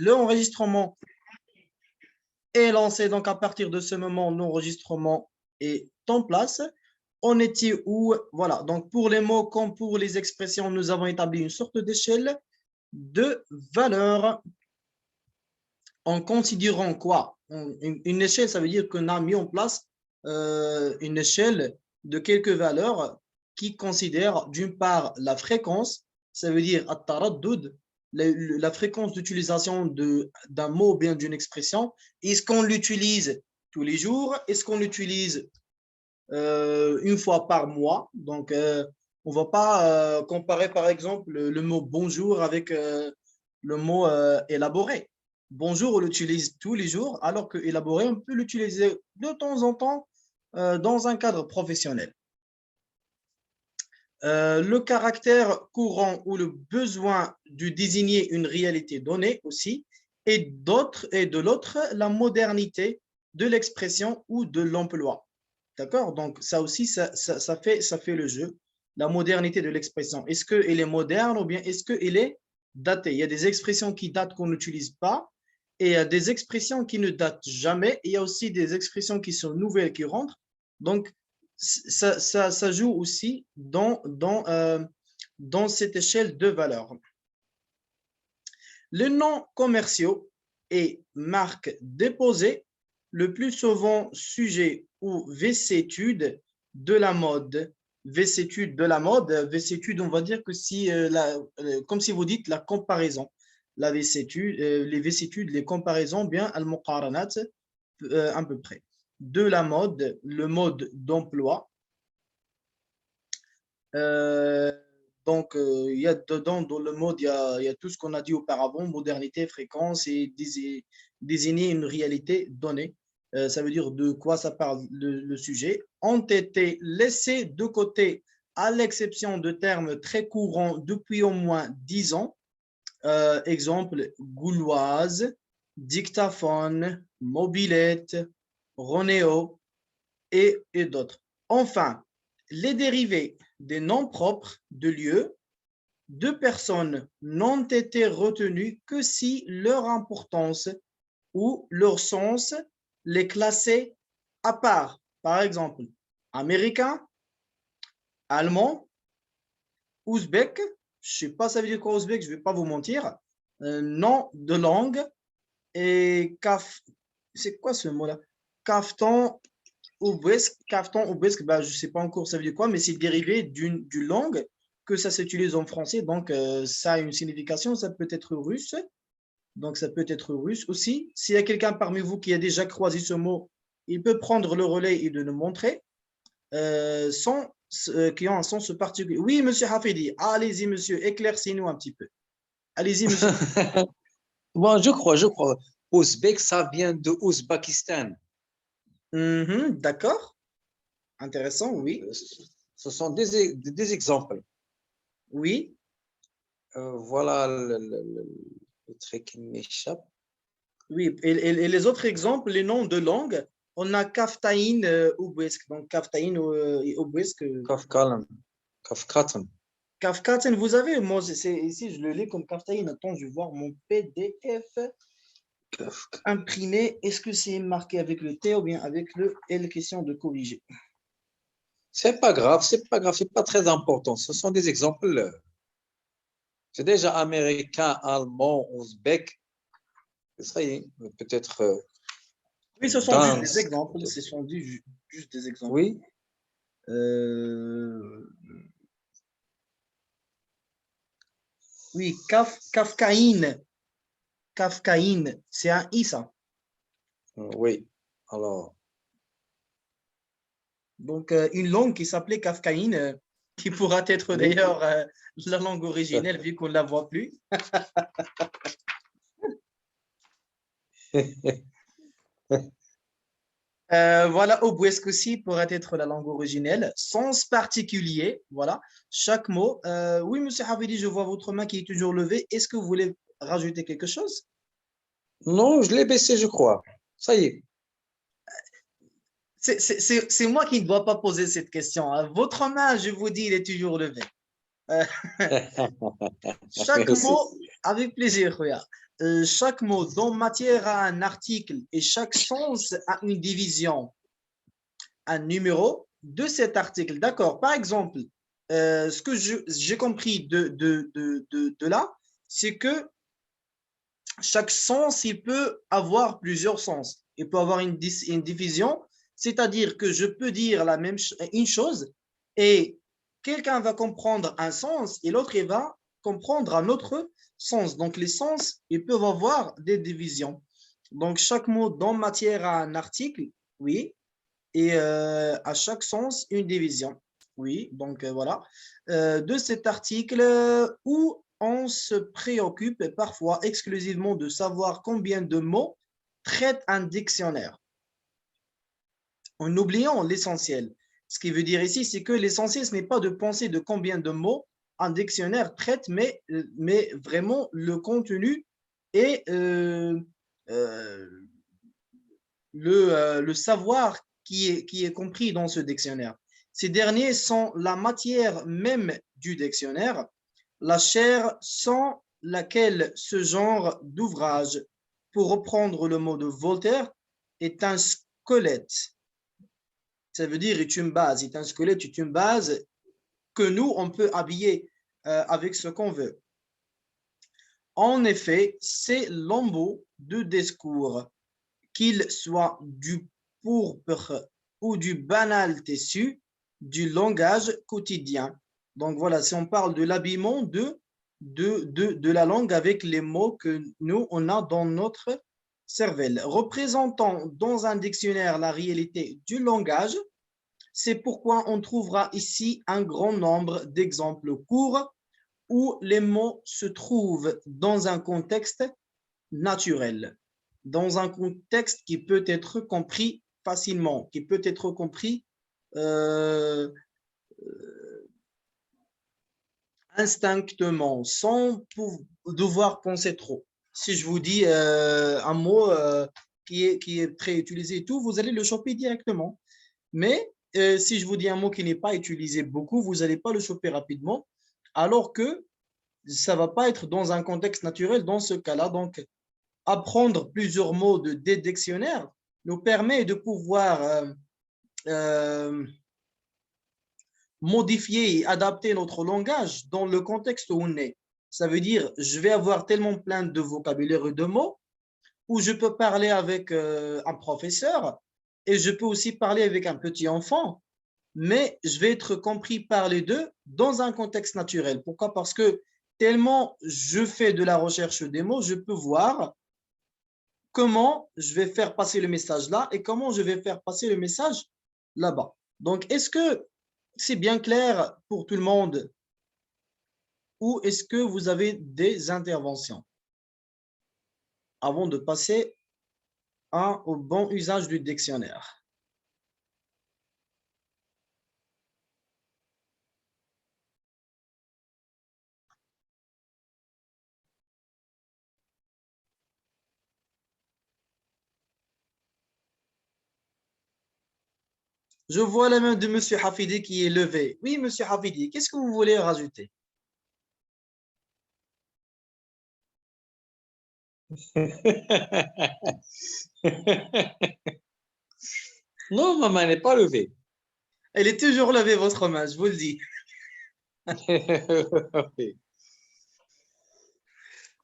l'enregistrement est lancé. Donc, à partir de ce moment, l'enregistrement est en place. On était où? Voilà. Donc, pour les mots comme pour les expressions, nous avons établi une sorte d'échelle de valeur en considérant quoi? Une échelle, ça veut dire qu'on a mis en place une échelle de quelques valeurs qui considèrent d'une part la fréquence, ça veut dire la fréquence d'utilisation d'un mot ou bien d'une expression. Est-ce qu'on l'utilise tous les jours? Est-ce qu'on l'utilise une fois par mois? Donc, on ne va pas comparer par exemple le mot bonjour avec le mot élaboré. Bonjour, on l'utilise tous les jours, alors que élaboré, on peut l'utiliser de temps en temps dans un cadre professionnel. Le caractère courant ou le besoin de désigner une réalité donnée aussi, et de l'autre, la modernité de l'expression ou de l'emploi. D'accord? Donc, ça aussi, ça fait le jeu. La modernité de l'expression. Est-ce qu'elle est moderne ou bien est-ce qu'elle est datée? Il y a des expressions qui datent qu'on n'utilise pas et il y a des expressions qui ne datent jamais. Et il y a aussi des expressions qui sont nouvelles qui rentrent. Donc, ça joue aussi dans cette échelle de valeur. Les noms commerciaux et marques déposées, le plus souvent sujet ou vicissitude de la mode. Vicissitude de la mode, vicissitude, on va dire que si, comme si vous dites la comparaison, la vicissitude, les vicissitudes, les comparaisons, bien, al-muqaranat, à peu près. De la mode, le mode d'emploi. Donc, il y a dedans, dans le mode, il y a tout ce qu'on a dit auparavant, modernité, fréquence et désigner une réalité donnée. Ça veut dire de quoi ça parle le sujet. Ont été laissés de côté, à l'exception de termes très courants depuis au moins 10 ans. Exemple, gauloise, dictaphone, mobilette, Ronéo et d'autres. Enfin, les dérivés des noms propres de lieux, de personnes n'ont été retenus que si leur importance ou leur sens les classait à part. Par exemple, américain, allemand, ouzbek, je ne sais pas ça veut dire quoi ouzbek, je ne vais pas vous mentir, nom de langue et c'est quoi ce mot-là? Kaftan ou bah, je ne sais pas encore ça veut dire quoi, mais c'est dérivé d'une langue que ça s'utilise en français, donc ça a une signification, ça peut être russe, donc ça peut être russe aussi. S'il y a quelqu'un parmi vous qui a déjà croisé ce mot, il peut prendre le relais et de nous montrer, qui ont un sens particulier. Oui, monsieur Hafidi, allez-y, monsieur, éclaircissez-nous un petit peu. Allez-y, monsieur. Bon, je crois. Ouzbek, ça vient de Ouzbékistan. D'accord. Intéressant, oui. Ce sont des exemples. Oui. Voilà le trait qui m'échappe. Oui, et les autres exemples, les noms de langue, on a Kaftaïn Oubouesk. Donc, Kaftaïn et Oubouesk. Kafkaten. Kafkaten, vous avez, moi, ici, je le lis comme Kaftaïn. Attends, je vais voir mon PDF imprimé. Est-ce que c'est marqué avec le T ou bien avec le L? Question de corriger. C'est pas grave, c'est pas très important. Ce sont des exemples. C'est déjà américain, allemand, ouzbek. Ça y est, peut-être. Oui, ce sont juste des exemples. Ce sont juste des exemples. Oui. Oui, Kafkaïn. Kafkaïn, c'est un I, ça. Oui, alors. Donc, une langue qui s'appelait Kafkaïn, qui pourra être d'ailleurs la langue originelle, vu qu'on ne la voit plus. Voilà, Obuesque aussi pourrait être la langue originelle. Sens particulier, voilà, chaque mot. Oui, monsieur Havidi, je vois votre main qui est toujours levée. Est-ce que vous voulez rajouter quelque chose? Non, je l'ai baissé, je crois. Ça y est. C'est moi qui ne dois pas poser cette question. Votre main, je vous dis, il est toujours levé. Chaque Merci. mot, avec plaisir, regarde. chaque mot dans matière a un article et chaque sens a une division, un numéro de cet article. D'accord. Par exemple, ce que j'ai compris de là, c'est que chaque sens, il peut avoir plusieurs sens. Il peut avoir une division, c'est-à-dire que je peux dire une chose et quelqu'un va comprendre un sens et l'autre il va comprendre un autre sens. Donc, les sens, ils peuvent avoir des divisions. Donc, chaque mot dans matière a un article, oui, et à chaque sens, une division. Oui, donc voilà. De cet article où on se préoccupe parfois exclusivement de savoir combien de mots traite un dictionnaire, en oubliant l'essentiel. Ce qui veut dire ici, c'est que l'essentiel, ce n'est pas de penser de combien de mots un dictionnaire traite, mais vraiment le contenu et le savoir qui est compris dans ce dictionnaire. Ces derniers sont la matière même du dictionnaire, la chair sans laquelle ce genre d'ouvrage, pour reprendre le mot de Voltaire, est un squelette. Ça veut dire est une base, est un squelette, est une base que nous, on peut habiller avec ce qu'on veut. En effet, c'est l'embout de discours, qu'il soit du pourpre ou du banal tissu du langage quotidien. Donc voilà, si on parle de l'habillement de la langue avec les mots que nous, on a dans notre cervelle. Représentant dans un dictionnaire la réalité du langage, c'est pourquoi on trouvera ici un grand nombre d'exemples courts où les mots se trouvent dans un contexte naturel, dans un contexte qui peut être compris facilement, qui peut être compris euh, instinctement, sans devoir penser trop. Si je vous dis un mot qui est très utilisé et tout, vous allez le choper directement. Mais si je vous dis un mot qui n'est pas utilisé beaucoup, vous n'allez pas le choper rapidement, alors que ça ne va pas être dans un contexte naturel dans ce cas-là. Donc, apprendre plusieurs mots des dictionnaires nous permet de pouvoir modifier et adapter notre langage dans le contexte où on est. Ça veut dire, je vais avoir tellement plein de vocabulaire et de mots, où je peux parler avec un professeur et je peux aussi parler avec un petit enfant, mais je vais être compris par les deux dans un contexte naturel. Pourquoi? Parce que tellement je fais de la recherche des mots, je peux voir comment je vais faire passer le message là et comment je vais faire passer le message là-bas. Donc, est-ce que c'est bien clair pour tout le monde ou est-ce que vous avez des interventions avant de passer au bon usage du dictionnaire? Je vois la main de M. Hafidi qui est levée. Oui, M. Hafidi, qu'est-ce que vous voulez rajouter? Non, ma main n'est pas levée. Elle est toujours levée, votre main, je vous le dis.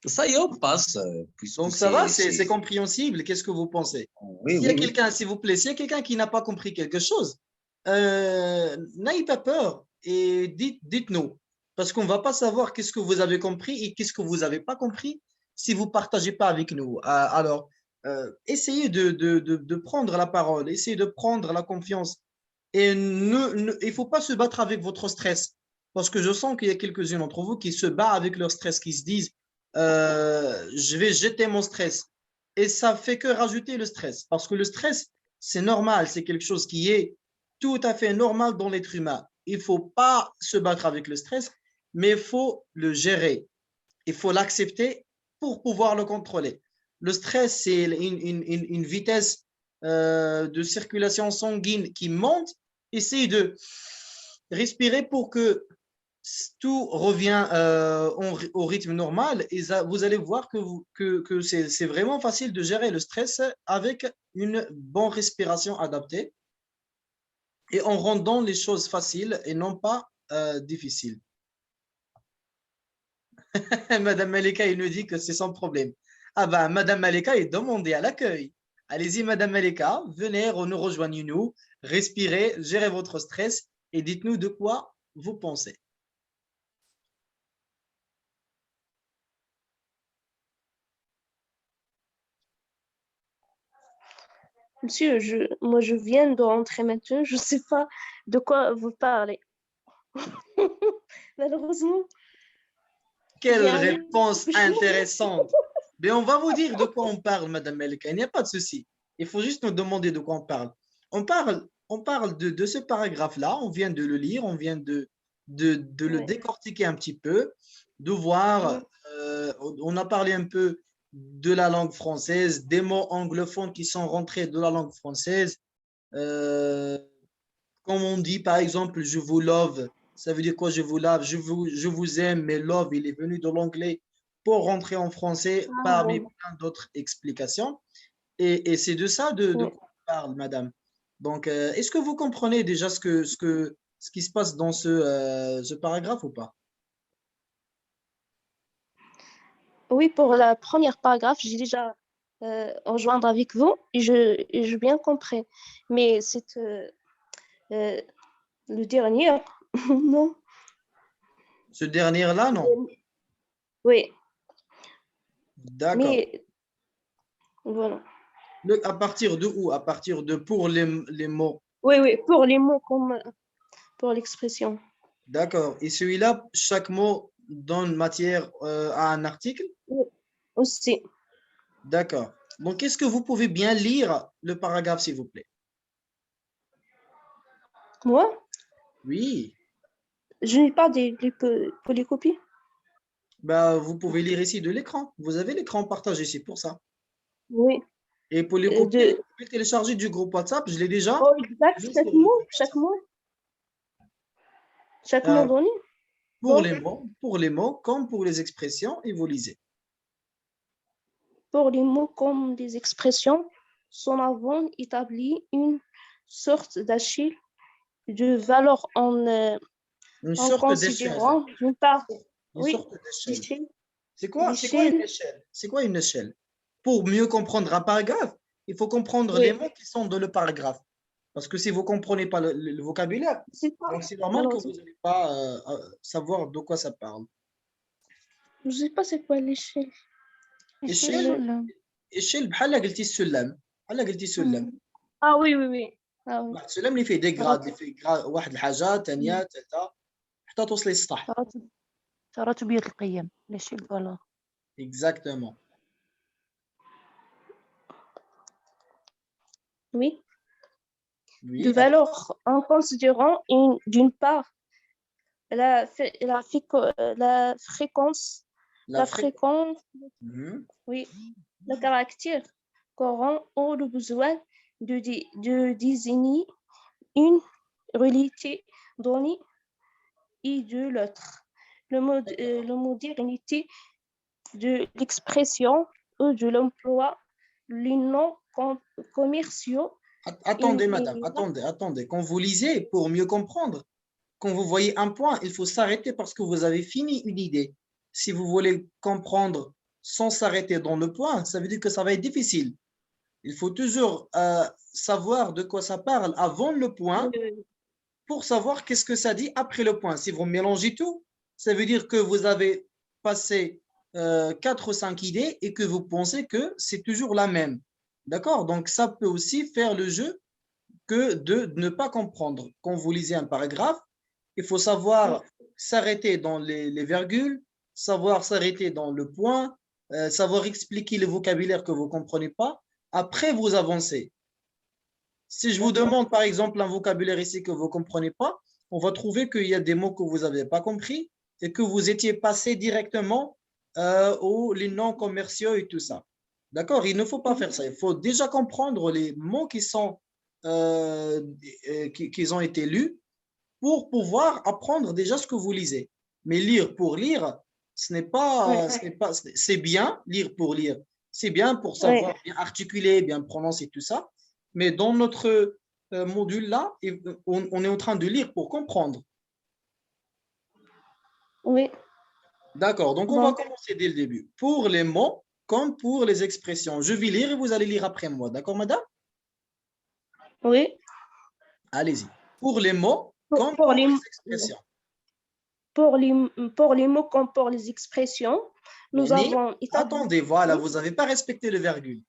Ça y est, on passe, puisque Donc, ça va, c'est... c'est compréhensible. Qu'est-ce que vous pensez? Oui, S'il y a oui, oui. quelqu'un, s'il vous plaît, s'il y a quelqu'un qui n'a pas compris quelque chose, n'ayez pas peur et dites-nous. Parce qu'on ne va pas savoir qu'est-ce que vous avez compris et qu'est-ce que vous n'avez pas compris si vous ne partagez pas avec nous. Alors, essayez de prendre la parole, essayez de prendre la confiance. Et il ne faut pas se battre avec votre stress. Parce que je sens qu'il y a quelques-uns d'entre vous qui se battent avec leur stress, qui se disent je vais jeter mon stress. Et ça fait que rajouter le stress. Parce que le stress, c'est normal, c'est quelque chose qui est tout à fait normal dans l'être humain. Il ne faut pas se battre avec le stress, mais il faut le gérer. Il faut l'accepter pour pouvoir le contrôler. Le stress, c'est une vitesse de circulation sanguine qui monte. Essayez de respirer pour que tout revient au rythme normal et vous allez voir que c'est vraiment facile de gérer le stress avec une bonne respiration adaptée et en rendant les choses faciles et non pas difficiles. Madame Malika, il nous dit que c'est sans problème. Ah ben, Madame Malika est demandée à l'accueil. Allez-y, Madame Malika, venez, nous rejoignez-nous, respirez, gérez votre stress et dites-nous de quoi vous pensez. Monsieur, moi, je viens de rentrer maintenant. Je ne sais pas de quoi vous parlez. Malheureusement. Quelle réponse intéressante. Mais on va vous dire de quoi on parle, Madame Melika. Il n'y a pas de souci. Il faut juste nous demander de quoi on parle. On parle de ce paragraphe-là. On vient de le lire. On vient de le décortiquer un petit peu, de voir. On a parlé un peu de la langue française, des mots anglophones qui sont rentrés de la langue française. Comme on dit, par exemple, je vous love. Ça veut dire quoi, je vous love? Je vous aime, mais love, il est venu de l'anglais pour rentrer en français parmi plein d'autres explications. Et c'est de ça de quoi on parle, madame. Donc, est-ce que vous comprenez déjà ce qui se passe dans ce paragraphe ou pas? Oui, pour la première paragraphe, j'ai déjà rejoindre avec vous et je bien compris. Mais c'est le dernier, non? Ce dernier-là, non. Oui. D'accord. Mais voilà. À partir de où? À partir de pour les mots. Oui, pour les mots comme pour l'expression. D'accord. Et celui-là, chaque mot donne matière à un article? Oui, aussi. D'accord. Donc, est-ce que vous pouvez bien lire le paragraphe, s'il vous plaît? Moi, Oui. je n'ai pas des polycopies. Bah, vous pouvez lire ici de l'écran. Vous avez l'écran partagé, c'est pour ça. Oui. Et pour les copier, vous pouvez télécharger du groupe WhatsApp. Je l'ai déjà. Oh, exact, chaque mot donné. Pour les mots comme pour les expressions, et vous lisez. Pour les mots comme les expressions, son avant établit une sorte d'achille de valeur en considérant d'une part. Une sorte d'échelle. C'est quoi une échelle? C'est quoi une échelle? Pour mieux comprendre un paragraphe, il faut comprendre les mots qui sont dans le paragraphe. Parce que si vous ne comprenez pas le vocabulaire, donc c'est normal que vous n'allez pas savoir de quoi ça parle. Je ne sais pas c'est quoi l'échelle. échelle بحال قلتي السلم بحال قلتي سلم. Ah oui. واحد السلم اللي فيه دي غراد اللي فيه واحد الحاجه ثانيه ثالثه حتى توصلي للسطح. تراتبية القيم l'échelle voilà. Exactement. Oui. De valeur en considérant d'une part la fréquence, oui, le caractère qu'auront ou le besoin de désigner une réalité donnée et de l'autre. Le modernité de l'expression ou de l'emploi, les noms commerciaux. Attendez, madame, attendez. Quand vous lisez, pour mieux comprendre, quand vous voyez un point, il faut s'arrêter parce que vous avez fini une idée. Si vous voulez comprendre sans s'arrêter dans le point, ça veut dire que ça va être difficile. Il faut toujours savoir de quoi ça parle avant le point pour savoir qu'est-ce que ça dit après le point. Si vous mélangez tout, ça veut dire que vous avez passé 4 ou 5 idées et que vous pensez que c'est toujours la même. D'accord? Donc, ça peut aussi faire le jeu que de ne pas comprendre. Quand vous lisez un paragraphe, il faut savoir s'arrêter dans les virgules, savoir s'arrêter dans le point, savoir expliquer le vocabulaire que vous ne comprenez pas. Après, vous avancez. Si je vous demande, par exemple, un vocabulaire ici que vous ne comprenez pas, on va trouver qu'il y a des mots que vous n'avez pas compris et que vous étiez passé directement aux les noms commerciaux et tout ça. D'accord? Il ne faut pas faire ça. Il faut déjà comprendre les mots qui ont été lus pour pouvoir apprendre déjà ce que vous lisez. Mais lire pour lire, ce n'est pas, c'est bien, lire pour lire. C'est bien pour savoir bien articuler, bien prononcer tout ça. Mais dans notre module là, on est en train de lire pour comprendre. Oui. D'accord, donc on va commencer dès le début. Pour les mots comme pour les expressions. Je vais lire et vous allez lire après moi. D'accord, madame? Oui. Allez-y. Pour les mots comme pour les expressions. Pour les mots comme pour les expressions, nous avons établi... Attendez, voilà, vous n'avez pas respecté le virgule.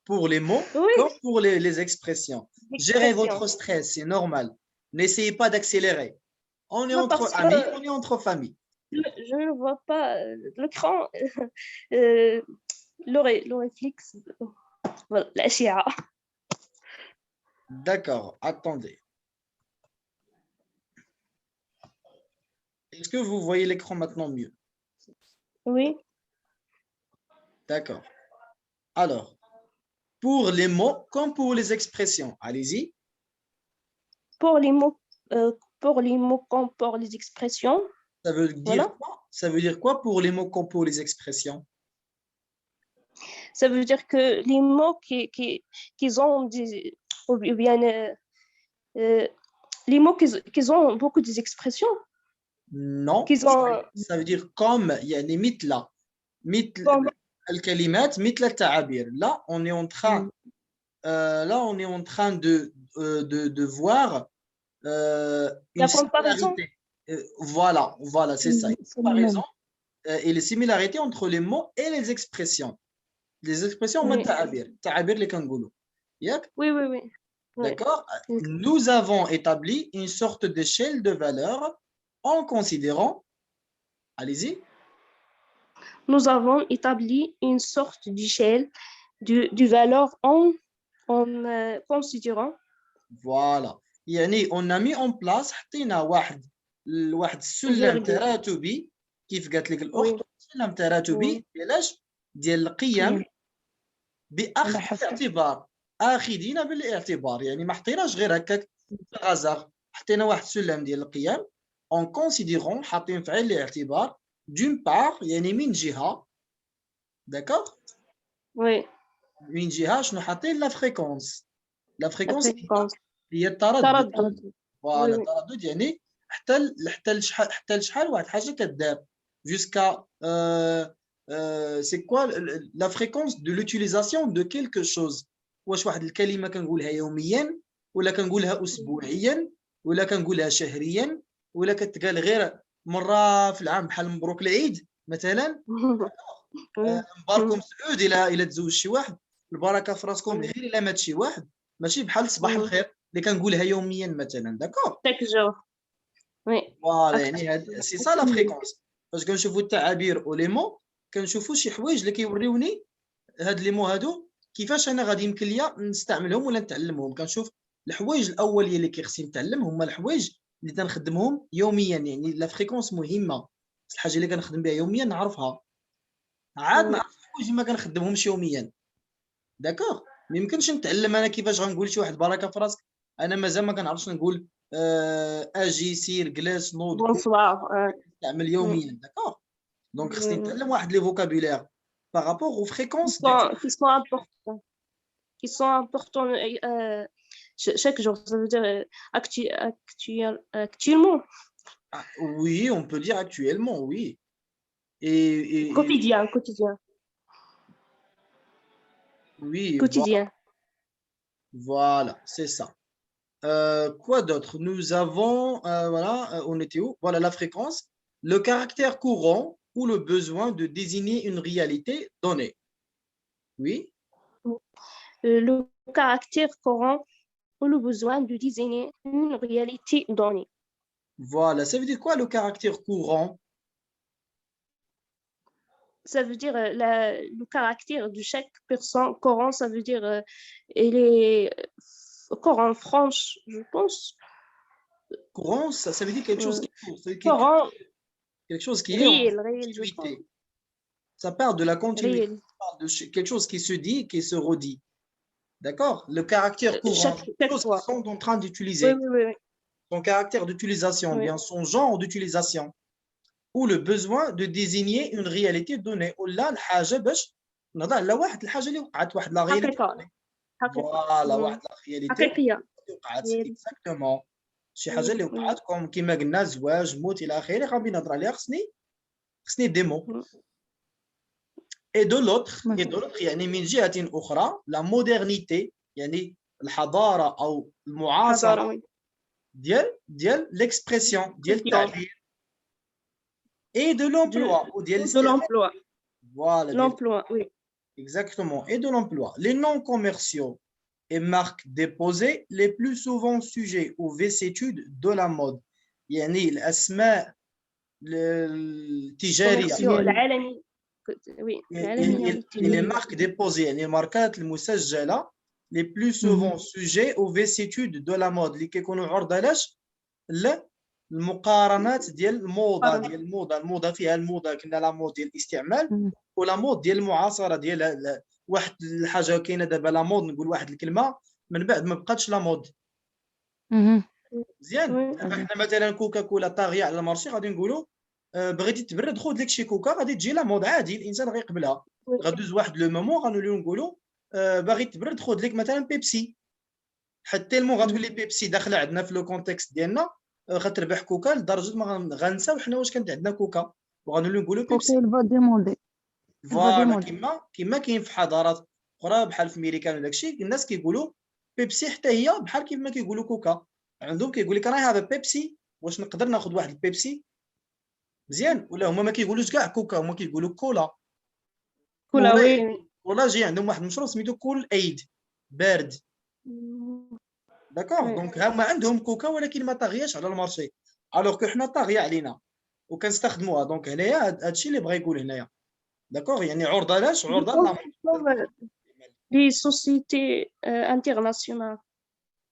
Pour les mots comme pour les expressions. Gérez votre stress, c'est normal. N'essayez pas d'accélérer. On est entre amis, on est entre familles. Je ne vois pas l'écran. Le réflexe. Voilà, la chia. D'accord, attendez. Est-ce que vous voyez l'écran maintenant mieux? Oui. D'accord. Alors, pour les mots comme pour les expressions, allez-y. Pour les mots comme pour les expressions. Ça veut dire quoi? Ça veut dire quoi pour les mots comme pour les expressions? Ça veut dire que les mots qui ont des, ou bien les mots qui ont beaucoup d'expressions. Non, ça veut dire comme, il y a des mythes là. Mythes, الكلمات مثل التعابير. Là, on est en train de voir une similarité. Voilà, c'est ça. Une comparaison et les similarités entre les mots et les expressions. Les expressions, on تعابير اللي كنقولوا. Oui. D'accord? Nous avons établi une sorte d'échelle de valeur en considérant, allez-y. Nous avons établi une sorte d'échelle de valeur en considérant. Voilà. يعني on a mis en place حطينا واحد السلم تراتبي كيف قالت لك الاخت سلم تراتبي ديال القيم باخذ الاعتبار اخذين بالاعتبار يعني ما حطيناش غير هكاك غزاغ حطينا واحد السلم ديال القيم en considérant حاطين في عين الاعتبار d'une part يعني من جهه d'accord من جهه شنو حاطين لا فريكونس هي التردد فوالا التردد يعني حتى لشحال واحد حاجه كدار jusqu'à c'est quoi la fréquence de l'utilisation de quelque chose واش واحد الكلمه كنقولها يوميا ولا كنقولها اسبوعيا ولا كنقولها شهريا ولا كتقال غير مره في العام بحال مبروك العيد مثلا مباركم سعود الى تزوج شي واحد البركه في راسكم غير الا مات شي واحد ماشي بحال صباح الخير اللي كنقولها يوميا مثلا داكور فوالا يعني سي سا لا فريكونس فاش كنشوفوا التعابير ولي مو كنشوفوا شي حوايج اللي كيوريوني هاد لي مو هادو كيفاش انا غادي يمكن ليا نستعملهم ولا نتعلمهم كنشوف الحوايج الاوليه اللي كيخصني نتعلم هما الحوايج اللي تنخدمهم يوميا يعني لا فريكونس مهمه الحاجه اللي كنخدم بها يوميا نعرفها عاد نعرف الحوايج ما كنخدمهمش يوميا داكوغ ما يمكنش نتعلم انا كيفاش غنقول شي واحد بركه في راسك انا مازال ما كنعرفش نقول اجي سير جلس نوض نستعمل يوميا داكوغ دونك خصني نتعلم واحد لي فوكابولير بارابور او فريكونس qui sont importants chaque jour, ça veut dire actuellement. Oui, on peut dire actuellement, oui. Quotidien. Oui. Quotidien. Voilà, c'est ça. Quoi d'autre? Nous avons, on était où? Voilà la fréquence, le caractère courant ou le besoin de désigner une réalité donnée. Oui. Le caractère courant ou le besoin de désigner une réalité donnée. Voilà, ça veut dire quoi le caractère courant? Ça veut dire le caractère de chaque personne. Courant, ça veut dire il est courant franche, je pense. Courant, ça veut dire quelque chose qui court. Courant, quelque chose qui réel, est en continuité. Ça parle de la continuité. Ça parle de quelque chose qui se dit et qui se redit. D'accord? Le caractère courant, quelque chose qu'ils sont en train d'utiliser. Oui. son caractère d'utilisation, Oui. bien son genre d'utilisation, ou le besoin de désigner une réalité donnée. ولا الحاجة باش نهضر على واحد الحاجة اللي وقعت واحد لا réalité. حقيقة Voilà, واحد لا réalité حقيقية. اللي وقعت Oui. exactement. شي حاجة اللي Oui. وقعت كما قلنا زواج موت إلى آخره غادي نهضر عليها خصني des mots. Et de l'autre يعني من جهة أخرى la modernité يعني الحضارة أو المعاصرة حضارة. ديال l'expression ديال التعبير et de l'emploi ou ديال De l'emploi. Voilà, L'emploi, oui. exactement, et de l'emploi. Les noms commerciaux et marques déposées les plus souvent sujets aux vicissitudes de la mode. يعني الأسماء التجارية العالمي. Oui, العالمية. et les marques déposées يعني الماركات المسجلة les plus souvent sujets aux vicissitudes de la mode اللي كيكونوا عرضة لاش المقارنات ديال الموضة الموضة فيها الموضة كنا لا مود ديال الاستعمال ولا مود ديال المعاصرة ديال واحد الحاجة كاينة دابا لا مود نقول واحد الكلمة من بعد ما بقاتش لا مود مزيان احنا مثلا كوكا كولا طاغية على المارشي غادي نقولوا بغيتي تبرد خذ لك شي كوكا غادي تجي لا مود عادي الانسان غيقبلها غادوز واحد لو مومون غنوليو نقولوا باغي تبرد خذ لك مثلا بيبسي حتى المو غتولي بيبسي داخله عندنا في لو كونتكست ديالنا غتربح كوكا لدرجه ما غنساو حنا واش كانت عندنا كوكا وغنوليو نقولوا بيبسي فوالا كيما كاين في حضارات اخرى بحال في امريكان وداكشي الناس كيقولوا بيبسي حتى هي بحال كيف ما كيقولوا كوكا عندهم كيقول لك راهي هذا بيبسي واش نقدر ناخذ واحد البيبسي مزيان ولا هما ما كيقولوش كاع كوكا هما كيقولوا كولا ولا جي عندهم واحد المشروب سميتو كول ايد بارد داكوغ دونك هما عندهم كوكا ولكن ما طاغياش على المارشي الوغ كو حنا طاغيه علينا وكنستخدموها دونك هنايا هادشي اللي بغا يقول هنايا داكوغ يعني عرضه لاش عرضه لي سوسيتي انترناسيونال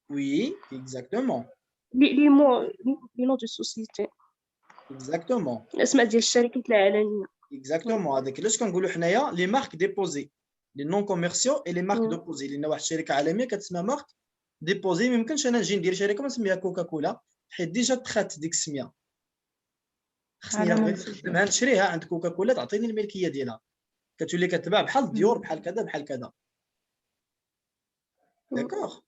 وي اكزاكتومون لي نو دو سوسيتي اكزاكتومون الاسماء ديال الشركات العالميه اكزاكتومون هذاك علاش كنقولوا حنايا لي مارك ديبوزي لي نون كوميرسيو اي لي مارك ديبوزي لان واحد الشركه عالميه كتسمى مارك ديبوزي ما يمكنش انا نجي ندير شركه ونسميها كوكا كولا حيت ديجا تخات ديك السميه خصني الا بغيت نخدمها نشريها عند كوكا كولا تعطيني الملكيه ديالها كتولي كتباع بحال الديور بحال كذا بحال كذا داكوغ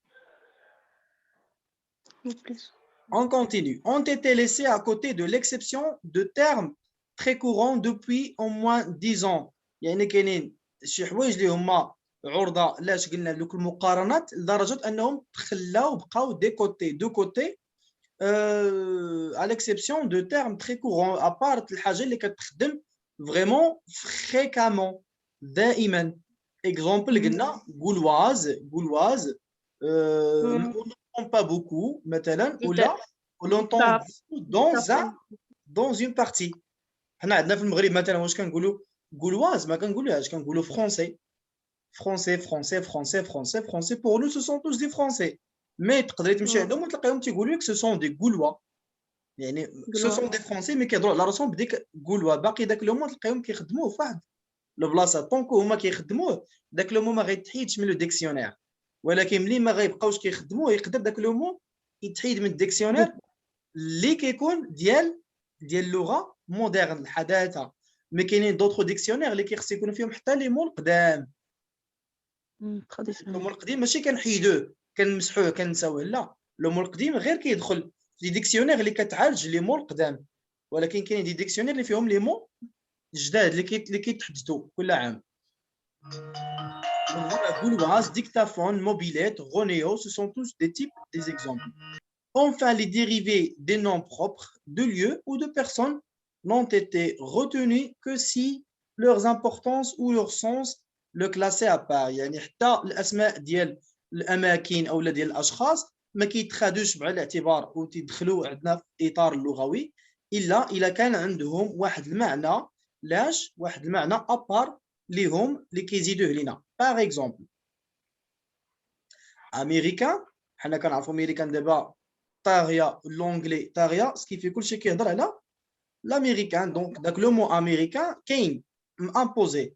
On continue. Ont été laissés à côté de l'exception de termes très courants depuis au moins 10 ans. يعني كاينين شي حوايج اللي هما عرضه لاش قلنا لك المقارنات لدرجه انهم تخلاو بقاو دو كوتي à l'exception de termes très courants à part الحاجه اللي كتخدم فريمون فريكامون دائما اكزومبل قلنا غولواز pas beaucoup مثلا ولا l'entend dans une partie حنا عندنا في المغرب مثلا واش كنقولوا غولواز ما كنقولوهاش كنقولوا فرونسي pour nous ce sont tous des français mais تقدري تمشي عندهم وتلقاهم تيقولوا لك ce sont des gaulois يعني ce sont des français mais كيهضروا على راسهم بديك غولوا باقي داك لو مون تلقاهم كيخدموه في واحد البلاصه طونكو هما كيخدموه داك لو مون ما غيتحيدش من لو ديكسيونير ولكن ملي ما غيبقاوش كيخدموه يقدر داك لو مون يتحيد من الديكسيونير اللي كيكون ديال اللغه مودرن الحداثه مي كاينين دوطخ ديكسيونير اللي كيخص يكونوا فيهم حتى لي مون القدام لو مون القديم ماشي كنحيدوه كنمسحوه كنساوه لا لو مون القديم غير كيدخل في ديكسيونير اللي كتعالج لي مون القدام ولكن كاين دي ديكسيونير اللي فيهم لي مون جداد اللي كيتحدثوا كل عام Gauloise, dictaphone, mobilette, Ronéo, ce sont tous des types des exemples. Enfin, les dérivés des noms propres de lieux ou de personnes n'ont été retenus que si leurs importances ou leur sens le classaient à part. يعني حتى الأسماء ديال الأماكن أو ديال الأشخاص ما كيتخادوش بعين الاعتبار وتدخلوا عندنا في إطار اللغوي إلا كان عندهم واحد المعنى واحد المعنى أبار اللي كيزيدوه لينا. Par exemple, américain, حنا كنعرفوا امريكان دابا طاغيه لونجلي طاغيه سكيفي كلشي كيهضر على الامريكان دونك داك لو مو امريكان كاين امبوزي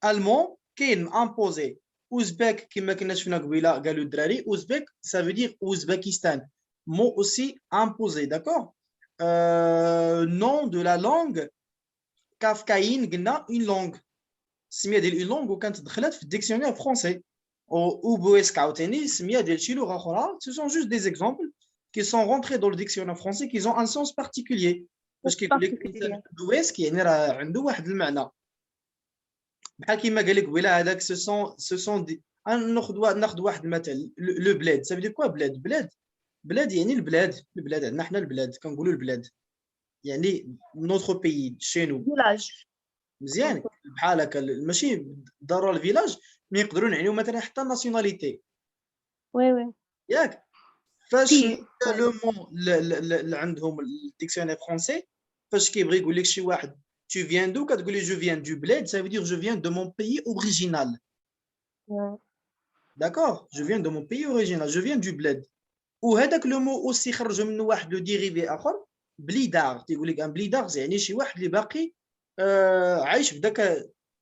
المون كاين امبوزي اوزبك كما كنا شفنا قبيله قالوا الدراري اوزبك سافو دير اوزباكستان mot aussi imposé, d'accord? Nom de la langue كافكايين قلنا une langue السميه ديال une langue وكانت دخلت في الديكسيونير فرونسي او بويسك عاوتاني السميه ديال شي لغه اخرى. Ce sont juste des exemples qui sont rentrés dans le dictionnaire français qui ont un sens particulier. باش كيقول لك الانسان بويسك يعني راه عنده واحد المعنى بحال كيما قال لك قبيله هذاك سو سون دي. ناخذ واحد المثل لو بلاد. ça veut dire quoi بلاد يعني البلاد عندنا حنا البلاد كنقولوا البلاد يعني notre pays chez nous village. مزيان بحال هكا ماشي ضروري الفيلاج مي يقدروا نعنيو مثلا حتى الناسيوناليتي وي ياك فاش في لو مون اللي عندهم الديكسيونير فرونسي فاش كيبغي يقول لك شي واحد tu viens d'où كتقول لي je viens du bled ça veut dire je viens de mon pays original. d'accord, je viens de mon pays original, je viens du bled. وهذاك لو مو اوسي خرجوا منه واحد لو ديريفي اخر بليدار تيقول لك ان بليدار يعني شي واحد اللي باقي عايش في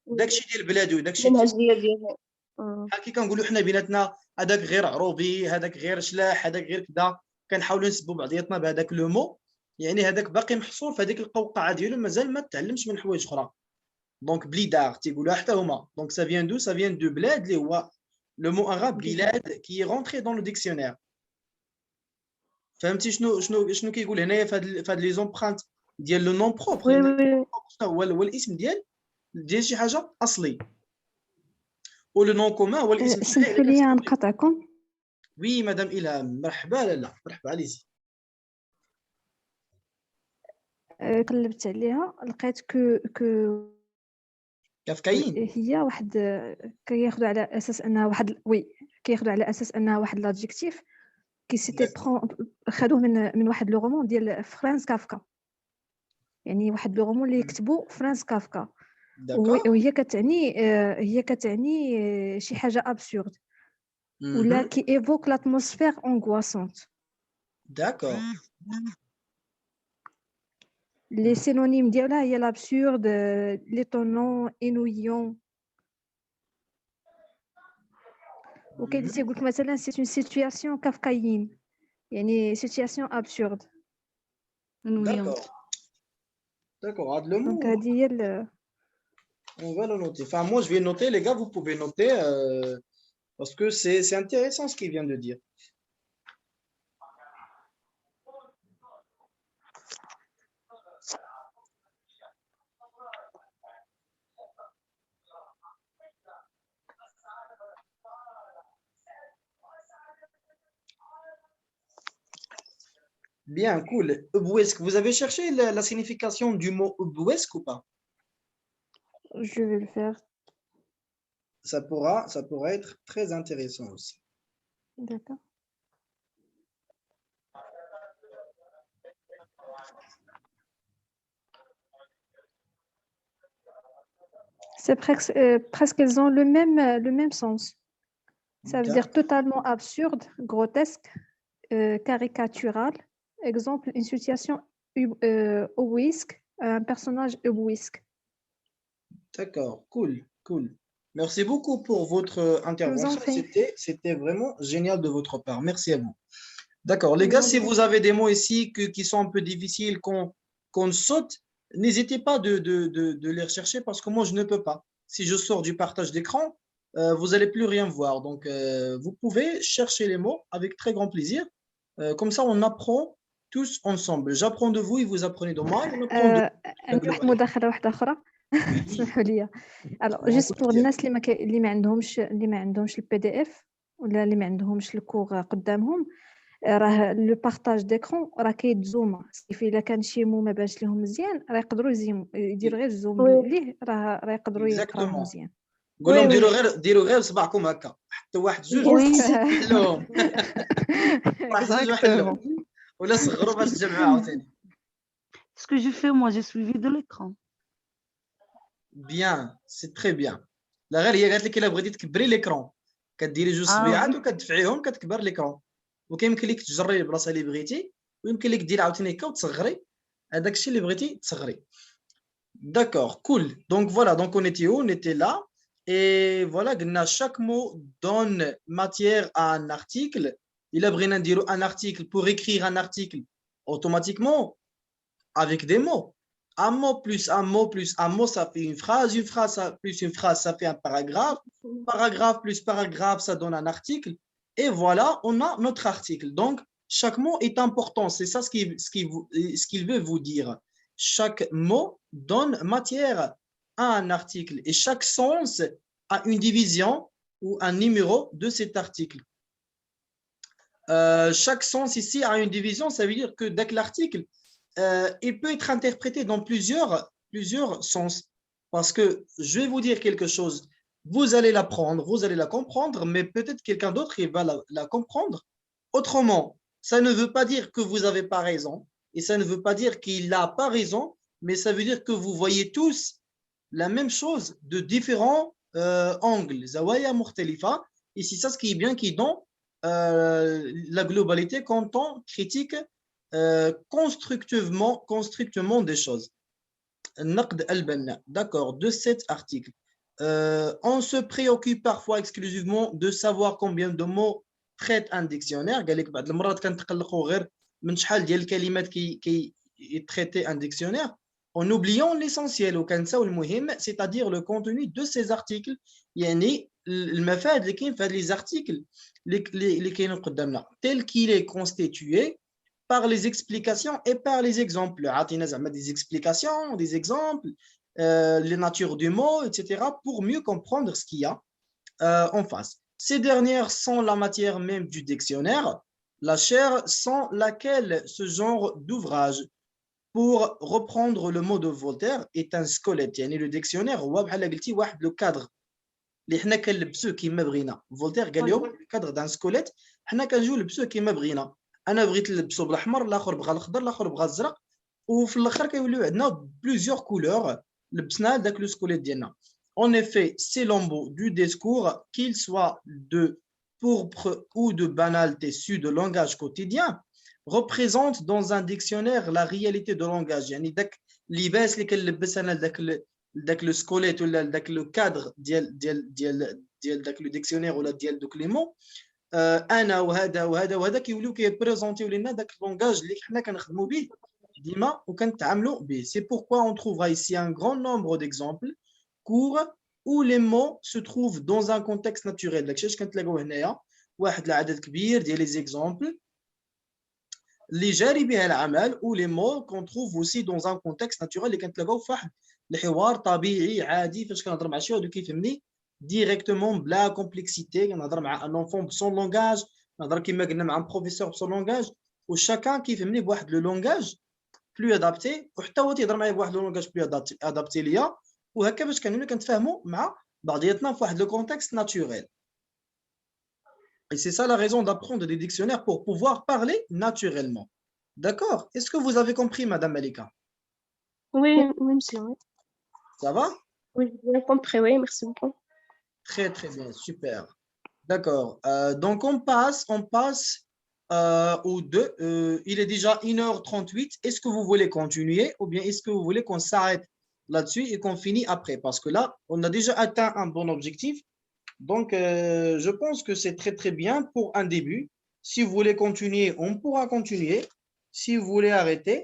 داكشي ديال بلادو داكشي المنهجيه ديالها. بحال كي كنقولوا حنا بيناتنا هذاك غير عروبي هذاك غير شلاح هذاك غير كذا كنحاولوا نسبوا بعضياتنا بهذاك لو مو يعني هذاك باقي محصور في هذيك القوقعه ديالو مازال ما تعلمش من حوايج اخرى. دونك بليدار تيقولوها حتى هما. دونك ça vient دو بلاد اللي هو لو مو arabe بلاد كي رونتري دون لو ديكسيونير. فهمتي شنو كيقول هنايا في هاد لي زومبرانت ديال لو نون بروبر هو الاسم ديال شي حاجه اصلي ولو نون كومان هو الاسم. سمحوا لي نقاطعكم. وي مدام إلهام مرحبا. لا مرحبا عليكي. قلبت عليها لقيت كافكايين هي واحد كياخذوا على اساس انها واحد كياخذوا على اساس انها واحد لادجيكتيف كي سيتي خدوه من واحد لو رومون ديال فرانس كافكا يعني واحد لو رومون اللي كتبوا فرانس كافكا وهي كتعني شي حاجه ابسورد ولا كي ايفوك لاتموسفير انغواسونت. داكور لي سينونيم ديالها هي لابسورد ليتونون انويون. وكاين اللي تيقول لك مثلا سي اون سيتوياسيون كافكايين يعني سيتوياسيون ابسورد انويون. داكور هاد لو مو دونك هادي هي on va le noter. Enfin moi je vais noter les gars, vous pouvez noter parce que c'est intéressant ce qu'il vient de dire. Bien, cool. Ubouesque, vous avez cherché la signification du mot ubouesque ou pas? Je vais le faire. Ça pourra être très intéressant aussi. D'accord. C'est presque elles ont le même sens. Ça veut dire totalement absurde, grotesque, caricatural. Exemple, une situation ubouesque, un personnage ubouesque. D'accord, cool. Merci beaucoup pour votre intervention. C'était vraiment génial de votre part. Merci à vous. D'accord, les gars, si vous avez des mots ici qui sont un peu difficiles, qu'on saute, n'hésitez pas de les rechercher parce que moi, je ne peux pas. Si je sors du partage d'écran, vous n'allez plus rien voir. Donc, vous pouvez chercher les mots avec très grand plaisir. Comme ça, on apprend tous ensemble. J'apprends de vous et vous apprenez de moi. اسمحوا لي. الوغ جوست بور الناس اللي ما عندهمش البي دي اف ولا اللي ما عندهمش الكور قدامهم راه لو بارطاج ديكرون راه كيتزوم سيفي الا كان شي مو ما باش لهم مزيان راه يقدروا يديروا غير الزوم ليه راه يقدروا يقراو مزيان. قول لهم ديروا غير صباعكم هكا حتى واحد جوج حلوهم ولا صغروا باش تجمعوا عاوتاني. Ce que je fais moi j'ai suivi de l'écran. Bien, c'est très bien. لا غير هي قالت لك الا بغيتي تكبري ليكرون كديري جوج صبيعات وكتدفعيهم كتكبر ليكرون وكيمكن لك تجري البلاصه اللي بغيتي ويمكن لك ديري عاوتاني هكا وتصغري هذاك الشيء اللي بغيتي تصغري. D'accord, cool. Donc voilà, donc on était où? On était là et voilà, chaque mot donne matière à un article Il a besoin de un article pour écrire un article automatiquement avec des mots. Un mot plus un mot plus un mot, ça fait une phrase plus une phrase, ça fait un paragraphe. Paragraphe plus paragraphe, ça donne un article. Et voilà, on a notre article. Donc, chaque mot est important. C'est ça ce qu'il veut vous dire. Chaque mot donne matière à un article et chaque sens a une division ou un numéro de cet article. Chaque sens ici a une division, ça veut dire que dès que l'article, il peut être interprété dans plusieurs sens. Parce que je vais vous dire quelque chose, vous allez l'apprendre, vous allez la comprendre, mais peut-être quelqu'un d'autre va la comprendre autrement. Ça ne veut pas dire que vous n'avez pas raison, et ça ne veut pas dire qu'il n'a pas raison, mais ça veut dire que vous voyez tous la même chose de différents angles. Zawaya mukhtalifa. Et c'est ça ce qui est bien, qui donne la globalité quand on critique constructivement des choses. Naqd al-Banna, d'accord, de cet article. On se préoccupe parfois exclusivement de savoir combien de mots traite un dictionnaire. قال لك بعض المرات كنتقلقوا غير من شحال ديال الكلمات كي traiter un dictionnaire en oubliant l'essentiel وكنساو المهم, c'est-à-dire le contenu de ces articles. يعني المفاد اللي كاين في هاد les articles اللي كاينين قدامنا tel qu'il est constitué par les explications et par les exemples. عطينا زعما des explications, des exemples, les natures du mot, etc. pour mieux comprendre ce qu'il y a en face. Ces dernières sont la matière même du dictionnaire, la chair sans laquelle ce genre d'ouvrage, pour reprendre le mot de Voltaire, est un squelette. يعني le dictionnaire هو بحال قلتي واحد لو كادر اللي حنا كنلبسوه كيما بغينا. فولتير قال لهم الكادر دان سكوليت حنا كنجيو نلبسوه كيما بغينا. انا بغيت نلبسو بالاحمر، الاخر بغى الاخضر، الاخر بغى الازرق، وفي الاخر كيوليو عندنا بليزيور كولور لبسنا داك لو سكوليت ديالنا. En effet, ces lambeaux du discours, qu'ils soient de pourpre ou de banal tissu de langage quotidien, représentent dans un dictionnaire la réalité de langage. يعني داك اللباس اللي كنلبس انا داك لو سكوليت ولا داك لو كادر ديال داك لو ديكسيونير ولا ديال دوك لي مو، انا وهذا كيوليو كيبريزونتيو لنا داك اللونغاج اللي حنا كنخدموا به ديما وكنتعاملوا به. C'est pourquoi on trouvera ici un grand nombre d'exemples courts où les mots se trouvent dans un contexte naturel. داكشي اش كنتلاقاو هنايا واحد العدد كبير ديال لي زيكزامبل اللي جاري بها العمل ou les mots qu'on trouve aussi dans un contexte naturel اللي كنتلاقاو في واحد الحوار طبيعي عادي فاش كنهضر مع شي واحد كيفهمني ديريكتومون بلا كومبلكسيتي. كنهضر مع ان اونفون بسون لونغاج، نهضر كما قلنا مع ان بروفيسور بسون لونغاج، وشاكان كيفهمني بواحد لو لونغاج بلو ادابتي، وحتى هو تيهضر معايا بواحد لو لونغاج بلو ادابتي ليا، وهكا باش كنتفاهموا مع بعضياتنا في واحد لو كونتكست ناتوريل. Et c'est ça la raison d'apprendre des dictionnaires pour pouvoir parler naturellement. D'accord? Est-ce que vous avez compris, Madame Malika? Oui, monsieur. Oui. Ça va? Oui, j'ai compris, oui, merci beaucoup. Très, très bien, super. D'accord. Donc, on passe aux deux. Il est déjà 1h38. Est-ce que vous voulez continuer ou bien est-ce que vous voulez qu'on s'arrête là-dessus et qu'on finit après? Parce que là, on a déjà atteint un bon objectif. Donc, je pense que c'est très, très bien pour un début. Si vous voulez continuer, on pourra continuer. Si vous voulez arrêter,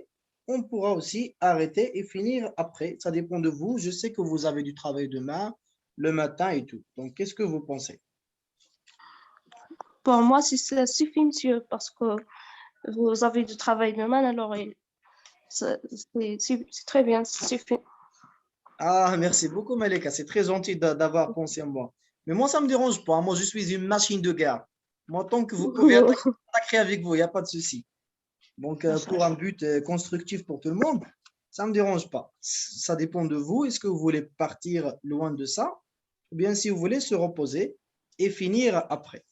on pourra aussi arrêter et finir après. Ça dépend de vous. Je sais que vous avez du travail demain, le matin et tout. Donc, qu'est-ce que vous pensez? Pour moi, si ça suffit, monsieur, parce que vous avez du travail demain, alors c'est très bien, ça suffit. Ah, merci beaucoup, Malika. C'est très gentil d'avoir pensé à moi. Mais moi, ça ne me dérange pas. Moi, je suis une machine de guerre. Moi, tant que vous pouvez attaquer avec vous, il n'y a pas de souci. Donc, pour un but constructif pour tout le monde, ça ne me dérange pas. Ça dépend de vous. Est-ce que vous voulez partir loin de ça? Ou bien si vous voulez se reposer et finir après?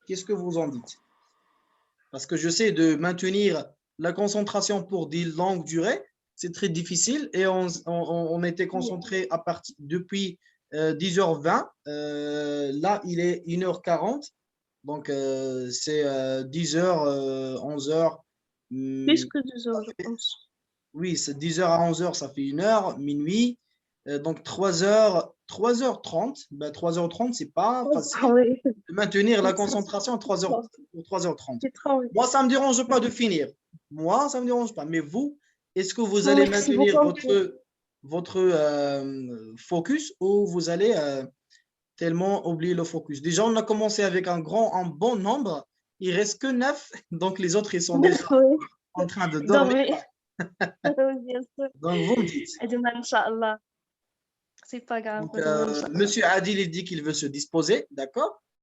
Qu'est-ce que vous en dites? Parce que je sais de maintenir la concentration pour des longues durées, c'est très difficile et on était concentré depuis 10h20. Là, il est 1h40. Donc, c'est 10h, 11h. Plus que 2 heures, je pense. Oui, c'est 10h à 11h, ça fait 1 heure, minuit. Donc 3h30, ben 3h30, c'est pas facile Oui, de maintenir la c'est trop, concentration à c'est trop, 3h30. c'est trop, oui. Moi, ça ne me dérange pas de finir. Moi, ça ne me dérange pas. Mais vous, est-ce que vous allez Merci maintenir beaucoup. votre focus ou vous allez tellement oublier le focus? Déjà, on a commencé avec un bon nombre. Il reste que 9. Donc, les autres, ils sont déjà Oui, en train de dormir. dormir. Oui, bien sûr. Donc, vous me dites. Et demain, Inch'Allah. C'est pas grave. Donc, Demain, Inch'Allah. Monsieur Adil, il dit qu'il veut se disposer. D'accord?